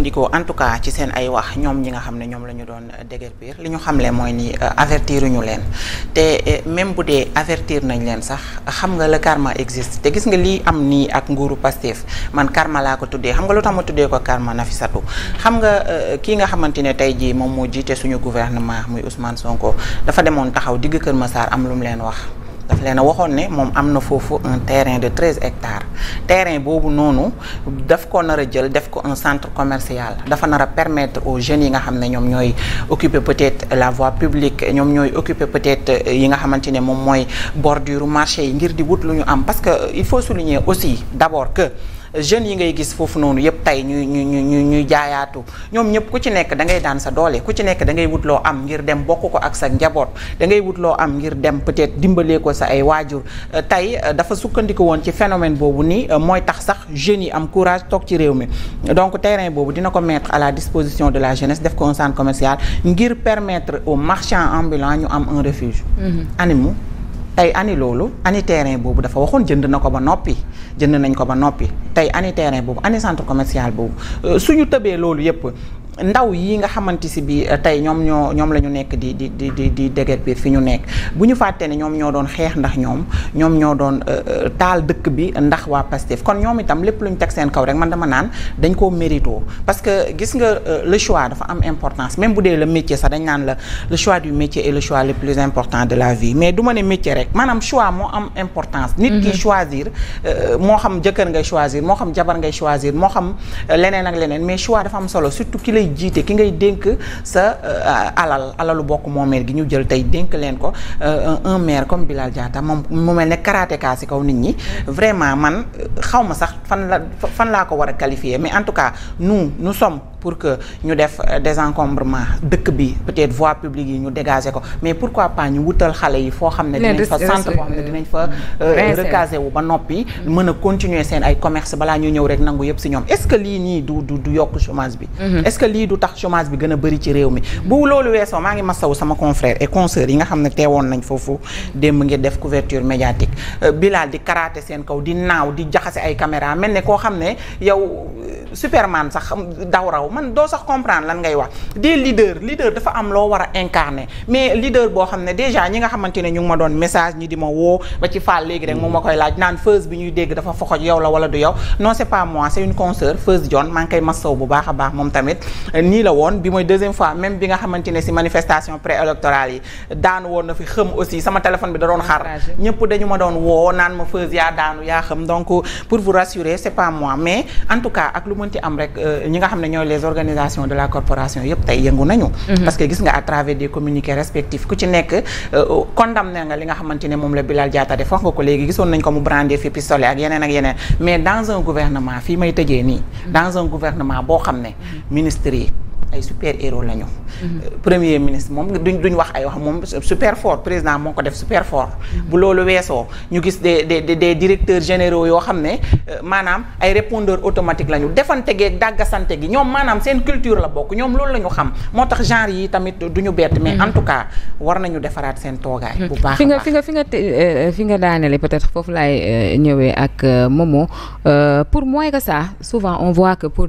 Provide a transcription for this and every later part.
sukkandikoo en tout cas ci seen ay wax ñoom ñi nga xam ne ñoom la ñu doon déguerpir li ñu xamle mooy ni avertir ñu leen te même bu dee avertir nañ leen sax xam nga le karma existe te gis nga lii am nii ak nguuru Pastef man karma laa ko tuddee xam nga lu tax ma tuddee ko karma Nafissatou xam nga kii nga xamante ne tey jii moom moo jiite suñu gouvernement muy Ousmane Sonko dafa demoon taxaw digg Kër Massar am lu mu leen wax. daf leen a waxoon ne moom am na foofu un terrain de 13 hectares terrain boobu noonu daf ko nar a jël def ko un centre commercial dafa nar a permettre aux jeunes yi nga xam ne ñoom ñooy occuper peut-être la voie publique ñoom ñooy occuper peut-être yi nga xamante ne moom mooy bordure marché yi ngir di wut lu ñu am parce que il faut souligner aussi d'abord que jeunes yi ngay gis foofu noonu yëpp tey ñuy jaayaatu ñoom ñëpp ku ci nekk da ngay daan sa doole ku ci nekk da ngay wut loo am ngir dem bokk ko ak sa njaboot da ngay wut loo am ngir dem peut-être dimbalee ko sa ay waajur tey dafa sukkandiku woon ci phénomène boobu ni mooy tax sax jeunes yi am courage toog ci réew mi donc terrain boobu dina ko mettre à la disposition de la jeunesse def ko un centre commercial ngir permettre aux marchands ambulants ñu am un refuge. animu tey ani loolu ani terrain boobu dafa waxoon jënd na ko ba noppi jënd nañ ko ba noppi tey ani terrain boobu ani centre commercial boobu suñu tëbee loolu yépp ndaw yi nga xamante si bi tey ñoom la ñu nekk di déguerpir fi ñu nekk bu ñu fàtte ne ñoom ñoo doon xeex ndax ñoom ñoo doon taal dëkk bi ndax waa Pastef kon ñoom itam lépp lu ñu teg seen kaw rek man dama naan dañ koo mérito parce que gis nga le choix dafa am importance même bu dee le métier sax dañ naan la le choix du métier est le choix le plus important de la vie mais du ma ne métier rek maanaam choix moo am importance nit ki choisir moo xam jëkkër ngay choisir moo xam jabar ngay choisir moo xam leneen ak leneen mais choix dafa am solo surtout ki lay jiite ki ngay dénk sa alalu bokk moomeel gi ñu jël tey dénk leen ko un maire comme Bilal Diatta moom mu mel ne karatéka ci kaw nit ñi vraiment man xaw ma sax fan laa ko war a qualifier mais en tout cas nous sommes pour que ñu def désencombrement dëkk bi peut-être voie publique yi ñu dégager ko mais pourquoi pas ñu wutal xale yi foo xam ne dinañ fa centre boo xam ne dinañ fa recaser wu ba noppi mën a continuer seen ay commerce balaa ñu ñëw rek nangu yëpp ci ñoom est-ce que lii nii du yokk chômage bi est-ce que lii du tax chômage bi gën a bëri ci réew mi bu loolu weesoo maa ngi masawu sama confrère et consoeur yi nga xam ne teewoon nañ foofu démb ngir def couverture médiatique Bilal di karaté seen kaw di naaw di jaxase ay caméra mel ne koo xam ne yow Superman sax daw raw man doo sax comprendre lan ngay wax des leader dafa am loo war a incarner mais leader boo xam ne déjà ñi nga xamante ne ñu ngi ma doon message ñi di ma woo ba ci Fall léegi rek moom ma koy laaj naan Feuz bi ñuy dégg dafa foxoj yow la wala du yow non c'est pas moi c'est une consoeur Feuz John maa ngi koy masaw bu baax a baax moom tamit nii la woon bi mooy deuxième fois même bi nga xamante ne ci manifestation préélectorale yi daanu woon na fi xëm aussi sama téléphone bi da doon xar ñëpp dañu ma doon woo naan ma Feuz yaa daanu yaa xam donc pour vous rassurer c'est pas moi mais en tout cas ak lu mënti am rek ñi nga xam ne ñooy les organisations de la corporation yëpp tey yëngu nañu parce que gis nga à travers des communiqués respectifs ku ci nekk condamné nga li nga xamante ne moom la Bilal Diatta def wax nga ko léegi gisoon nañ ko mu brandir fi pistolet ak yeneen mais dans un gouvernement fii may tëjee nii dans un gouvernement boo xam ne ministres yi ay super héros lañu. Premier ministre moom duñ wax ay wax moom super fort président moo ko def super fort. bu loolu weesoo ñu gis des directeurs généraux yoo xam ne maanaam ay répondeurs automatiques lañu defante geeg dàggasante gi ñoom maanaam seen culture la bokk ñoom loolu la ñu xam moo tax genre yi tamit duñu bett mais en tout cas war nañu defaraat seen toogaay. bu baax a baax fi nga daanele peut-être foofu laay ñëwee ak Momo pour moins que ça souvent on voit que pour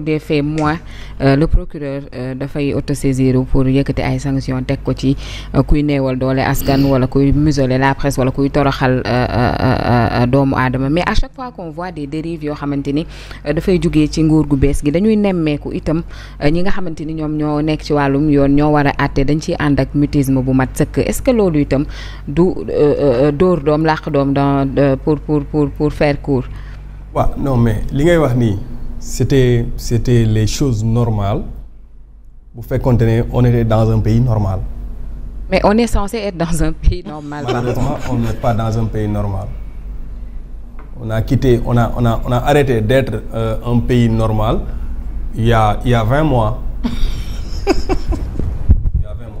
des faits moins le procureur dafay autosaisir pour yëkkati ay sanctions teg ko ci kuy néewal doole askan wala kuy museler la presse wala kuy toroxal doomu aadama mais à chaque fois qu'on voit des dérives yoo xamante ni dafay jugee ci nguur gu bees gi dañuy nemmeeku itam ñi nga xamante ni ñoom ñoo nekk ci wàllum yoon ñoo war a àtte dañ ciy ànd ak mutisme bu mat sëkk est-ce que loolu itam du dóor doom làq doom dans pour faire court. waaw non mais li ngay wax nii c'était les choses normales bu fekkoonte ne on était dans un pays normal. mais on est censé être dans un pays normal. Malheureusement on n'est pas dans un pays normal. On a arrêté d'être un pays normal il y a 20 mois.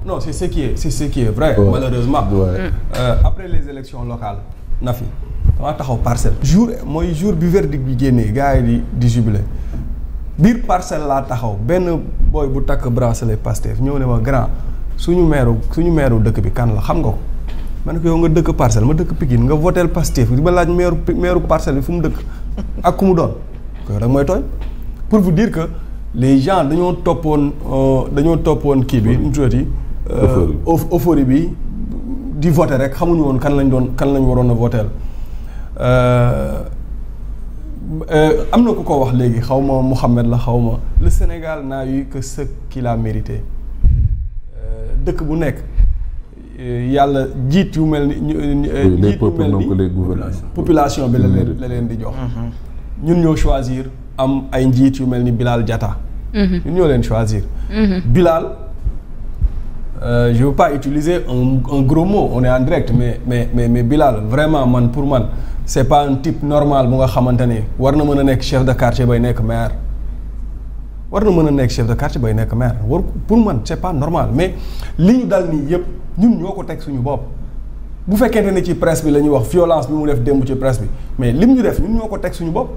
Non, c'est ce qui est vrai, ouais. Malheureusement. Ouais. Après les élections locales Nafi dama taxaw Parcelles jour bi verdict bi génnee gars yi di jubilé biir Parcelles laa taxaw benn boy bu takk bracelet Pastef ñëw ne ma grand suñu meeru dëkk bi kan la xam nga ko ma ne ko yow nga dëkk Parcelles ma dëkk Pikine nga votel Pastef di ma laaj meeru Parcelles bi fu mu dëkk ak ku mu doon ko da nga mooy tooñ pour vous dire que les gens dañoo toppoon kii bi nu mu tuddati euphorie bi di voter rek xamuñu woon kan lañ waroon a voter am na ku ko wax léegi xaw ma Mouhamed la xaw ma le Sénégal n'a eu que ce qu'il a mérité dëkk bu nekk yàlla jiit yu mel ni jiit yu mel ni population bi la leen di jox ñun ñoo choisir am ay njiit yu mel ni Bilal Diatta ñun ñoo leen choisir Bilal je veux pas utiliser un gros mot on est en direct mais Bilal vraiment pour man c'est pas un type normal bu nga xamante ne war na mën a nekk chef de quartier bay nekk maire war pour man c'est pas normal mais li ñu dal nii yëpp ñun ñoo ko teg suñu bopp bu fekkente ne ci presse bi la ñuy wax violence bi mu def démb ci presse bi mais lim ñu def ñun ñoo ko teg suñu bopp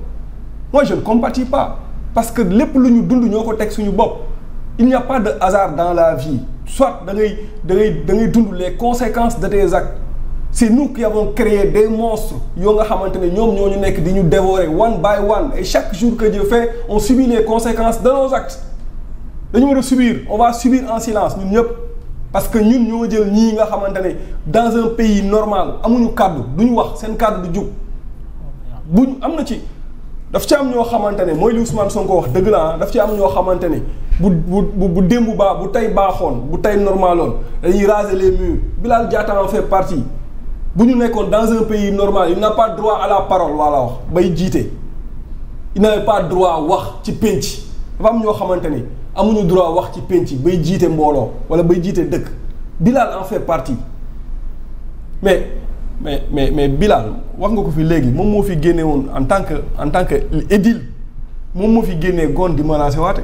moi je ne compatis pas parce que lépp lu ñu dund ñoo ko teg suñu bopp il n'y a pas de hasard dans la vie soit da ngay dund les conséquences de tes actes c'est nous qui avons créé des monstres yoo nga xamante ne ñoom ñoo ñu nekk di ñu dévorer one by one et chaque jour que Dieu fait on subit les conséquences de nos actes dañu war a subir on va subir en silence ñun ñëpp parce que ñun ñoo jël ñii nga xamante ne dans un pays normal amuñu kàddu duñu wax seen kàddu du jug buñ am na ci daf ci am ñoo xamante ne mooy li Ousmane Sonko wax dëgg la daf ci am ñoo xamante ne bu démb bu tey baaxoon bu tey normaloon dañuy raser les murs Bilal Diatta en fait partie bu ñu nekkoon dans un pays normal il n'a pas droit à la parole wala wax bay jiite il n'avait pas droit wax ci pénc dafa am ñoo xamante ni amuñu droit wax ci pénc bay jiite mbooloo wala bay jiite dëkk Bilal en fait partie mais Bilal wax nga ko fi léegi moom moo fi génne woon en tant que édile moom moo fi génnee goon di menacé waate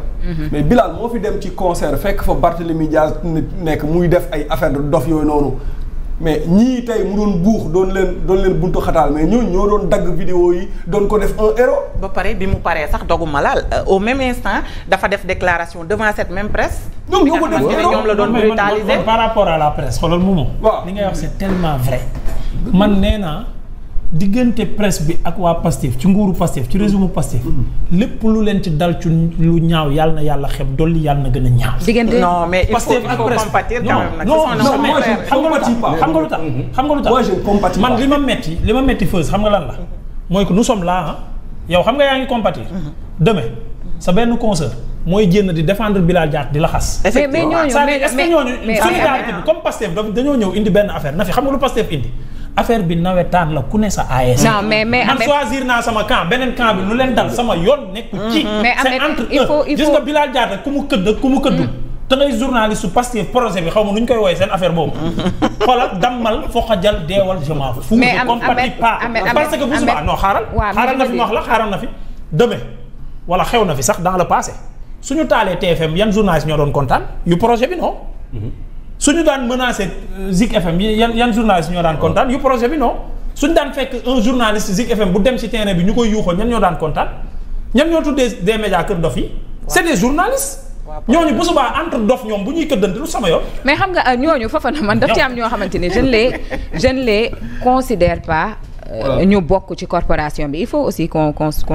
mais Bilal moo fi dem ci concert fekk fa Barthélémy Diaz nekk muy def ay affaire de dof yooyu noonu mais ñii tey mu doon buux doon leen buntu xataal mais ñooñu ñoo doon dagg vidéo yi doon ko def un héros. ba pare bi mu paree sax dogu malal au même instant dafa def déclaration devant cette même presse. ñoom ñoo ko def ñoom la doon brutaliser par rapport à la presse xoolal moomu. waaw li ngay wax c'est tellement vrai. man nee naa diggante presse bi ak waa Pastef ci nguuru Pastef ci régime Pastef lépp lu leen ci dal ci lu ñaaw yàlla na yàlla xeb dolli yàlla na gën a ñaaw. diggante non mais il faut compatir quand même nag. xam nga lu tax moi je compatis man li ma metti feuse xam nga lan la mooy que nous sommes là yow xam nga yaa ngi compatir demain sa benn concert mooy génn di défendre Bilal Diatta di la xas. effectivement est-ce que ñooñu solidarité bi comme Pastef dañoo ñëw indi benn affaire na fi xam nga lu Pastef indi affaire bi nawetaan la ku ne sa AS. non mais man choisir naa sama camp beneen camp bi lu leen dal sama yoon nekku ci. c'est entre eux gis nga Bilal Diatta ku mu këdd te ngay journaliste su Pastef projet bi xaw ma nu ñu koy woowee seen affaire boobu. xoolal dammal foqajal deewal je m'en fous. mais parce que bu subaa non xaaral na fi ma wax la xaaral na fi demain wala xew na fi sax dans le passé suñu taalee TFM yan journaliste ñoo doon kontaan yu projet bi non. suñu daan menacé Zik FM yan journaliste ñoo daan kontaan yu projet bi non suñu daan fekk un journaliste Zik FM bu dem ci terrain bi ñu koy yuuxoo ñan ñoo daan kontaan ñan ñoo tuddee des médias kër dof yi c'est des journalistes ñooñu bu subaa entre dof ñoom bu ñuy këddante lu sama yoon. mais xam nga ñooñu foofa na man daf ci am ñoo xamante ni je ne les considère pas ñu bokk ci corporation bi il faut aussi qu'on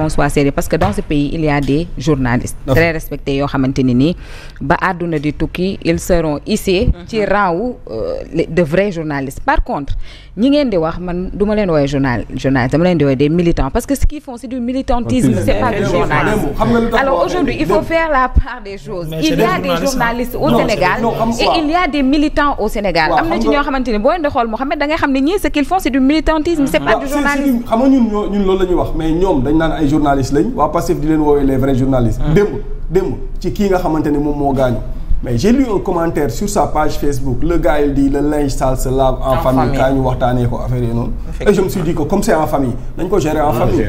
soit sérieux parce que dans ce pays il y a des journalistes très respectés yoo xamante ni nii ba àdduna di tukki ils seront ici ci rang wu de vrais journalistes par contre ñi ngeen di wax man du ma leen woowee journaliste dama leen di woowee des militants parce que ce qu'ils font c'est du militantisme c'est pas du journalisme alors aujourd'hui il faut faire la part des choses il y a des journalistes au Sénégal et il y a des militants au Sénégal am na ci ñoo xamante ni boo leen di xool Mohamed da ngay xam ne ñii ce qu'ils font c'est du militantisme c'est pas du journalisme xam nga ñun loolu la ñuy wax mais ñoom dañ naan ay journalistes lañ waa Pastef di leen woowee les vrais journalistes démb ci kii nga xamante ni moom moo gaañu mais j'ai lu un commentaire sur sa page Facebook le gars il dit le linge sale se lave en famille kaa ñu waxtaanee ko affaire yi noonu et je me suis dit que comme c'est en famille nañ ko gérer en famille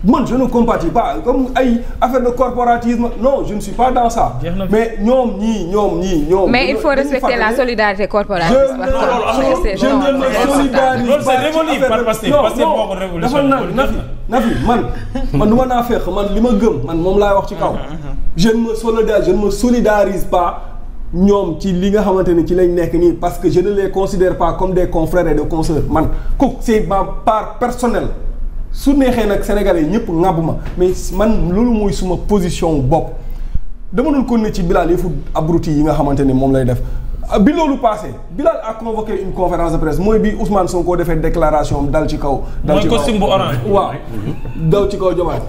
man je ne compatis pas comme ay affaire de corporatisme non je ne suis pas dans ça mais ñoom ñii mais il faut respecter la solidarité corporative je ne me solidarise pas dafa Nafi man du ma naa fekk man li ma gëm man moom laay wax ci kaw je ne me solidarise pas ñoom ci li nga xamante ni ci lañ nekk nii parce que je ne les considère pas comme des confrères et des consoeurs man kooku c'est ma part personnelle su neexee nag sénégalais ñëpp ŋàbb ma mais man loolu mooy suma position bopp dama doon continuer ci Bilal yëfu abruti yi nga xamante ni moom lay def bi loolu passé Bilal a convoqué une conférence de presse mooy bi Ousmane Sonko defee déclaration dal ci kaw. dal ci kaw mooy costume bu orange. waaw dal ci kaw Diomaye.